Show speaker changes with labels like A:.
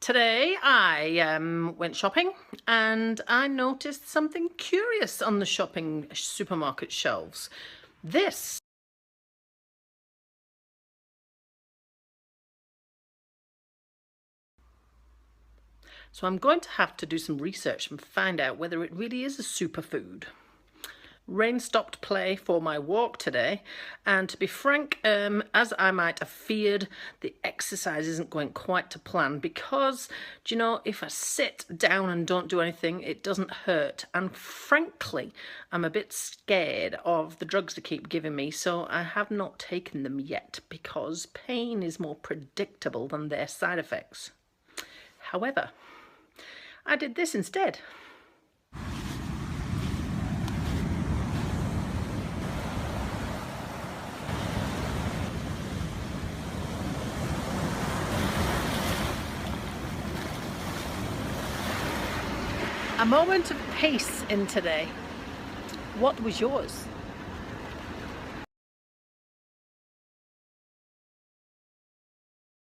A: Today I went shopping and I noticed something curious on the shopping supermarket shelves. This. So I'm going to have to do some research and find out whether it really is a superfood. Rain stopped play for my walk today, and to be frank, as I might have feared, the exercise isn't going quite to plan because, do you know, if I sit down and don't do anything, it doesn't hurt, and frankly, I'm a bit scared of the drugs they keep giving me, so I have not taken them yet because pain is more predictable than their side effects. However, I did this instead. A moment of peace in today. What was yours?